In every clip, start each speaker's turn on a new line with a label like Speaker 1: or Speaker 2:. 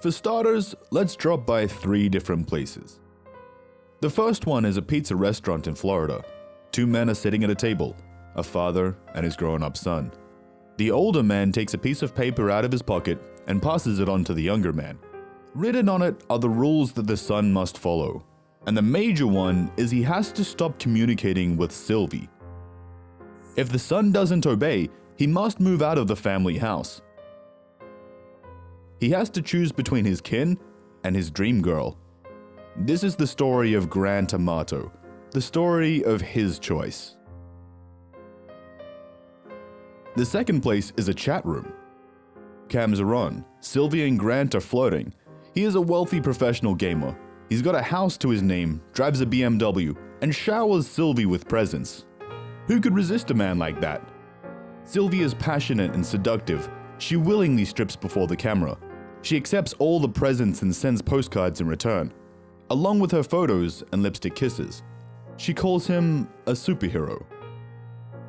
Speaker 1: For starters, let's drop by 3 different places. The first one is a pizza restaurant in Florida. 2 men are sitting at a table, a father and his grown-up son. The older man takes a piece of paper out of his pocket and passes it on to the younger man. Written on it are the rules that the son must follow, and the major one is he has to stop communicating with Sylvie. If the son doesn't obey, he must move out of the family house. He has to choose between his kin and his dream girl. This is the story of Grant Amato, the story of his choice. The second place is a chat room. Cams are on. Sylvia and Grant are flirting. He is a wealthy professional gamer. He's got a house to his name, drives a BMW, and showers Sylvie with presents. Who could resist a man like that? Sylvie is passionate and seductive. She willingly strips before the camera. She accepts all the presents and sends postcards in return, along with her photos and lipstick kisses. She calls him a superhero.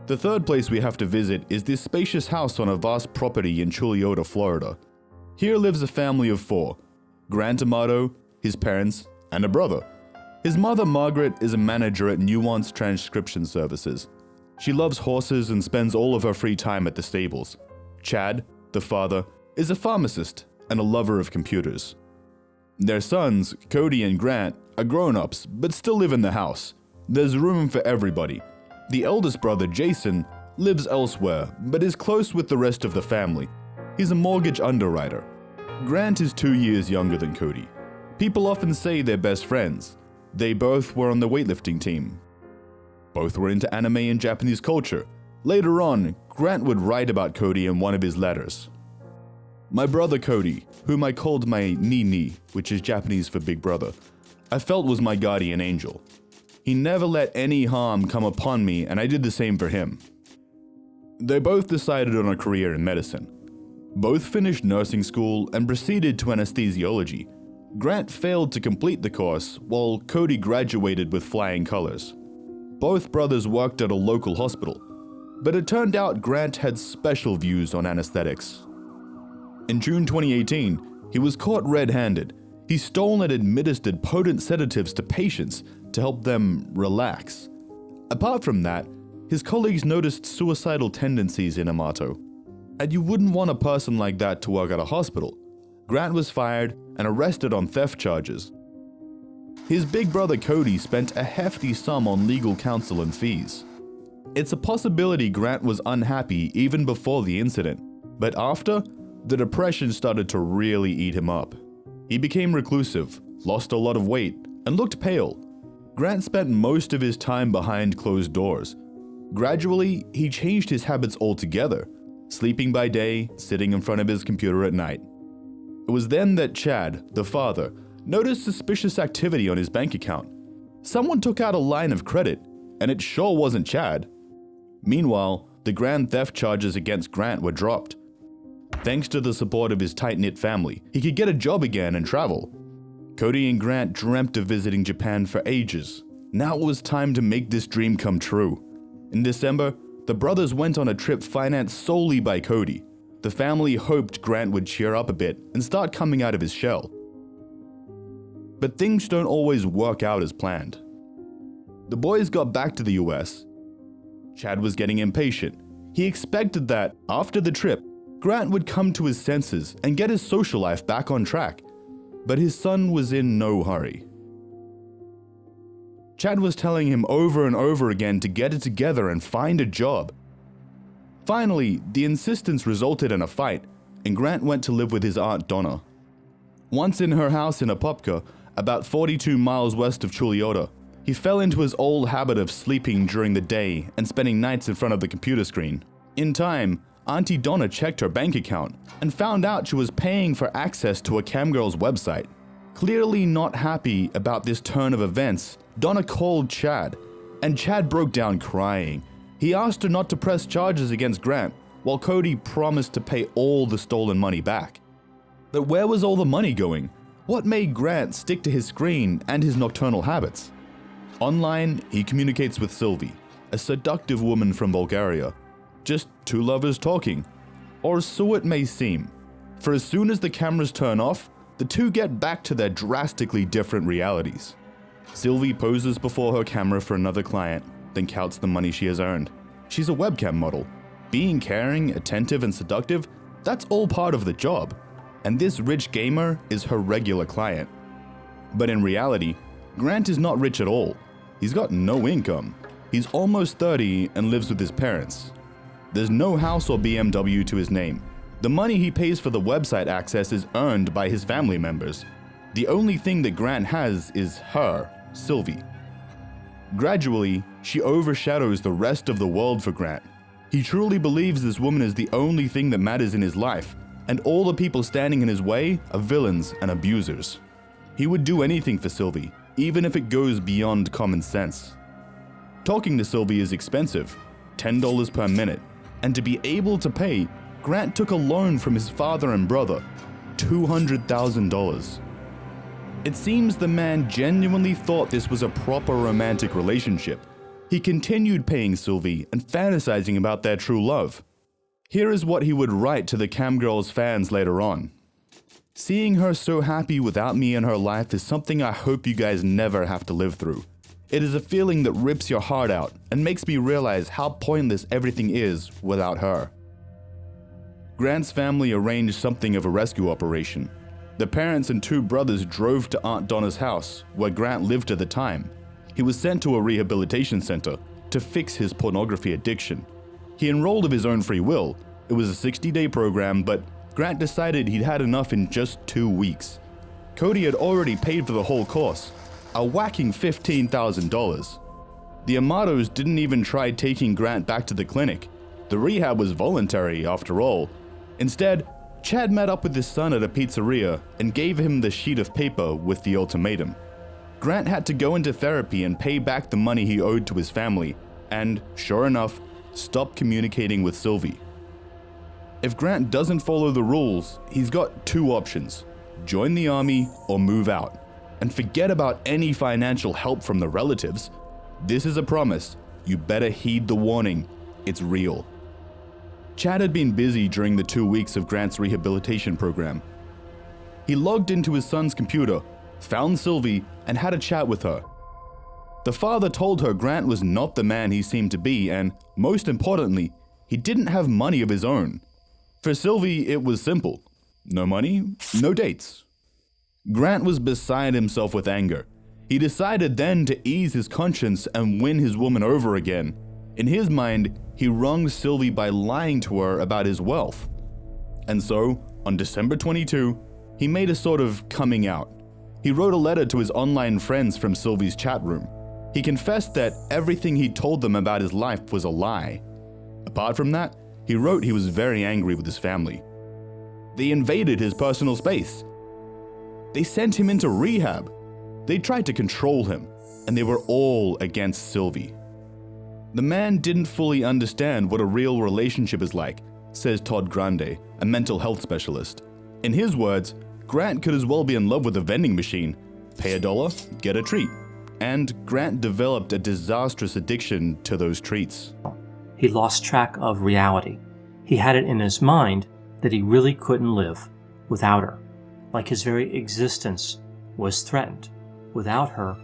Speaker 1: The third place we have to visit is this spacious house on a vast property in Chulliota, Florida. Here lives a family of 4, Grant Amato, his parents, and a brother. His mother, Margaret, is a manager at Nuance Transcription Services. She loves horses and spends all of her free time at the stables. Chad, the father, is a pharmacist and a lover of computers. Their sons, Cody and Grant, are grown-ups but still live in the house. There's room for everybody. The eldest brother, Jason, lives elsewhere but is close with the rest of the family. He's a mortgage underwriter. Grant is 2 years younger than Cody. People often say they're best friends. They both were on the weightlifting team. Both were into anime and Japanese culture. Later on, Grant would write about Cody in one of his letters. My brother Cody, whom I called my Ni, which is Japanese for big brother, I felt was my guardian angel. He never let any harm come upon me, and I did the same for him. They both decided on a career in medicine. Both finished nursing school and proceeded to anesthesiology. Grant failed to complete the course, while Cody graduated with flying colors. Both brothers worked at a local hospital, but it turned out Grant had special views on anesthetics. In June 2018, he was caught red-handed. He stole and administered potent sedatives to patients to help them relax. Apart from that, his colleagues noticed suicidal tendencies in Amato. And you wouldn't want a person like that to work at a hospital. Grant was fired and arrested on theft charges. His big brother Cody spent a hefty sum on legal counsel and fees. It's a possibility Grant was unhappy even before the incident, but after, the depression started to really eat him up. He became reclusive, lost a lot of weight, and looked pale. Grant spent most of his time behind closed doors. Gradually, he changed his habits altogether, sleeping by day, sitting in front of his computer at night. It was then that Chad, the father, noticed suspicious activity on his bank account. Someone took out a line of credit, and it sure wasn't Chad. Meanwhile, the grand theft charges against Grant were dropped. Thanks to the support of his tight-knit family, he could get a job again and travel. Cody and Grant dreamt of visiting Japan for ages. Now it was time to make this dream come true. In December, the brothers went on a trip financed solely by Cody. The family hoped Grant would cheer up a bit and start coming out of his shell. But things don't always work out as planned. The boys got back to the US. Chad was getting impatient. He expected that, after the trip, Grant would come to his senses and get his social life back on track. But his son was in no hurry. Chad was telling him over and over again to get it together and find a job. Finally, the insistence resulted in a fight, and Grant went to live with his aunt Donna. Once in her house in Apopka, about 42 miles west of Chulliota, he fell into his old habit of sleeping during the day and spending nights in front of the computer screen. In time, Auntie Donna checked her bank account and found out she was paying for access to a camgirl's website. Clearly not happy about this turn of events, Donna called Chad, and Chad broke down crying. He asked her not to press charges against Grant, while Cody promised to pay all the stolen money back. But where was all the money going? What made Grant stick to his screen and his nocturnal habits? Online, he communicates with Sylvie, a seductive woman from Bulgaria. Just 2 lovers talking. Or so it may seem. For as soon as the cameras turn off, the two get back to their drastically different realities. Sylvie poses before her camera for another client, then counts the money she has earned. She's a webcam model. Being caring, attentive, and seductive, that's all part of the job. And this rich gamer is her regular client. But in reality, Grant is not rich at all. He's got no income. He's almost 30 and lives with his parents. There's no house or BMW to his name. The money he pays for the website access is earned by his family members. The only thing that Grant has is her, Sylvie. Gradually, she overshadows the rest of the world for Grant. He truly believes this woman is the only thing that matters in his life, and all the people standing in his way are villains and abusers. He would do anything for Sylvie, even if it goes beyond common sense. Talking to Sylvie is expensive, $10 per minute, and to be able to pay, Grant took a loan from his father and brother, $200,000. It seems the man genuinely thought this was a proper romantic relationship. He continued paying Sylvie and fantasizing about their true love. Here is what he would write to the camgirl's fans later on. Seeing her so happy without me in her life is something I hope you guys never have to live through. It is a feeling that rips your heart out and makes me realize how pointless everything is without her. Grant's family arranged something of a rescue operation. The parents and two brothers drove to Aunt Donna's house, where Grant lived at the time. He was sent to a rehabilitation center to fix his pornography addiction. He enrolled of his own free will. It was a 60-day program, but Grant decided he'd had enough in just 2 weeks. Cody had already paid for the whole course, a whacking $15,000. The Amatos didn't even try taking Grant back to the clinic. The rehab was voluntary, after all. Instead, Chad met up with his son at a pizzeria and gave him the sheet of paper with the ultimatum. Grant had to go into therapy and pay back the money he owed to his family, and, sure enough, stop communicating with Sylvie. If Grant doesn't follow the rules, he's got two options: join the army or move out. And forget about any financial help from the relatives. This is a promise. You better heed the warning. It's real. Chad had been busy during the 2 weeks of Grant's rehabilitation program. He logged into his son's computer, found Sylvie, and had a chat with her. The father told her Grant was not the man he seemed to be, and, most importantly, he didn't have money of his own. For Sylvie, it was simple. No money, no dates. Grant was beside himself with anger. He decided then to ease his conscience and win his woman over again. In his mind, he wronged Sylvie by lying to her about his wealth. And so, on December 22, he made a sort of coming out. He wrote a letter to his online friends from Sylvie's chat room. He confessed that everything he told them about his life was a lie. Apart from that, he wrote he was very angry with his family. They invaded his personal space. They sent him into rehab. They tried to control him, and they were all against Sylvie. The man didn't fully understand what a real relationship is like, says Todd Grande, a mental health specialist. In his words, Grant could as well be in love with a vending machine. Pay $1, get a treat. And Grant developed a disastrous addiction to those treats.
Speaker 2: He lost track of reality. He had it in his mind that he really couldn't live without her, like his very existence was threatened. Without her,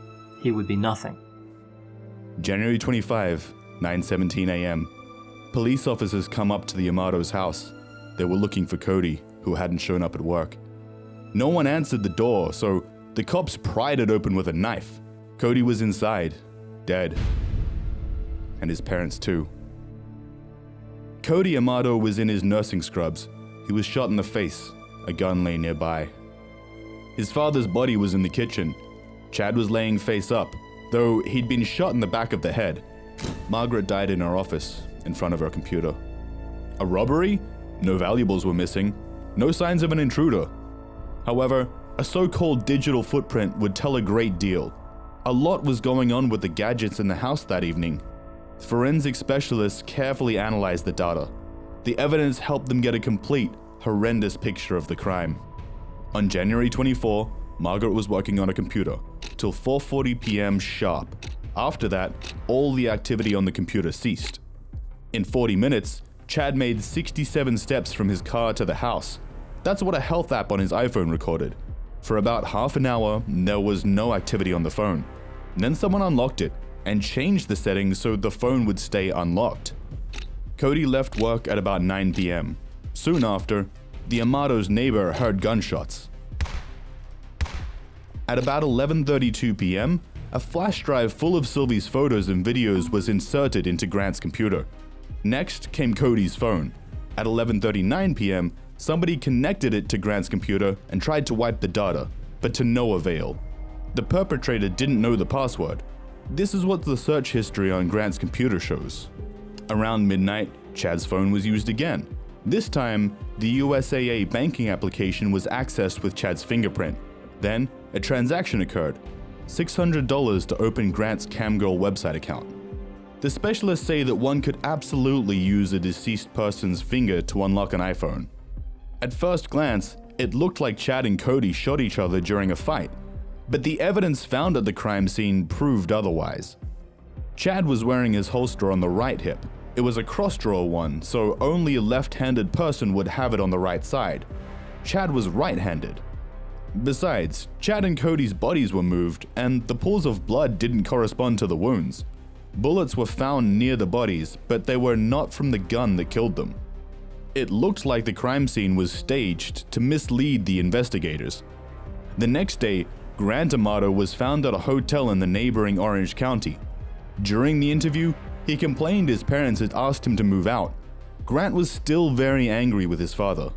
Speaker 2: he would be nothing.
Speaker 1: January 25, 9:17 a.m. Police officers come up to the Amatos' house. They were looking for Cody, who hadn't shown up at work. No one answered the door, so the cops pried it open with a knife. Cody was inside, dead. And his parents too. Cody Amato was in his nursing scrubs. He was shot in the face. A gun lay nearby. His father's body was in the kitchen. Chad was laying face up, though he'd been shot in the back of the head. Margaret died in her office, in front of her computer. A robbery? No valuables were missing. No signs of an intruder. However, a so-called digital footprint would tell a great deal. A lot was going on with the gadgets in the house that evening. Forensic specialists carefully analyzed the data. The evidence helped them get a complete, horrendous picture of the crime. On January 24, Margaret was working on a computer till 4:40 p.m. sharp. After that, all the activity on the computer ceased. In 40 minutes, Chad made 67 steps from his car to the house. That's what a health app on his iPhone recorded. For about half an hour, there was no activity on the phone. Then someone unlocked it and changed the settings so the phone would stay unlocked. Cody left work at about 9 p.m. Soon after, the Amatos' neighbor heard gunshots. At about 11:32 p.m., a flash drive full of Sylvie's photos and videos was inserted into Grant's computer. Next came Cody's phone. At 11:39 p.m., somebody connected it to Grant's computer and tried to wipe the data, but to no avail. The perpetrator didn't know the password. This is what the search history on Grant's computer shows. Around midnight, Chad's phone was used again. This time, the USAA banking application was accessed with Chad's fingerprint. Then, a transaction occurred. $600 to open Grant's Camgirl website account. The specialists say that one could absolutely use a deceased person's finger to unlock an iPhone. At first glance, it looked like Chad and Cody shot each other during a fight, but the evidence found at the crime scene proved otherwise. Chad was wearing his holster on the right hip. It was a cross-drawer one, so only a left-handed person would have it on the right side. Chad was right-handed. Besides, Chad and Cody's bodies were moved, and the pools of blood didn't correspond to the wounds. Bullets were found near the bodies, but they were not from the gun that killed them. It looked like the crime scene was staged to mislead the investigators. The next day, Grant Amato was found at a hotel in the neighboring Orange County. During the interview, he complained his parents had asked him to move out. Grant was still very angry with his father.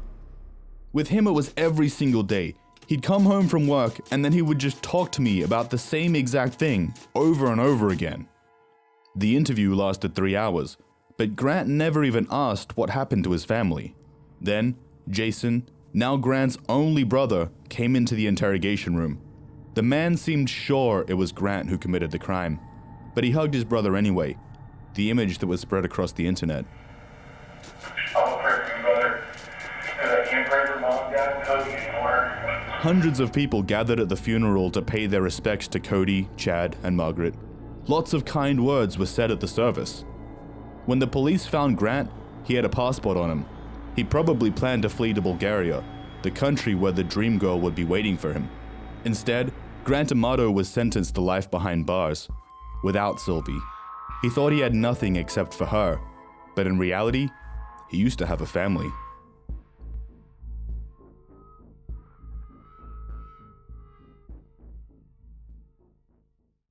Speaker 1: With him, it was every single day. He'd come home from work and then he would just talk to me about the same exact thing over and over again. The interview lasted 3 hours, but Grant never even asked what happened to his family. Then, Jason, now Grant's only brother, came into the interrogation room. The man seemed sure it was Grant who committed the crime, but he hugged his brother anyway, the image that was spread across the internet.
Speaker 3: I will pray for you, brother, because I can't pray for mom, dad, and Cody anymore.
Speaker 1: Hundreds of people gathered at the funeral to pay their respects to Cody, Chad, and Margaret. Lots of kind words were said at the service. When the police found Grant, he had a passport on him. He probably planned to flee to Bulgaria, the country where the dream girl would be waiting for him. Instead, Grant Amato was sentenced to life behind bars, without Sylvie. He thought he had nothing except for her, but in reality, he used to have a family.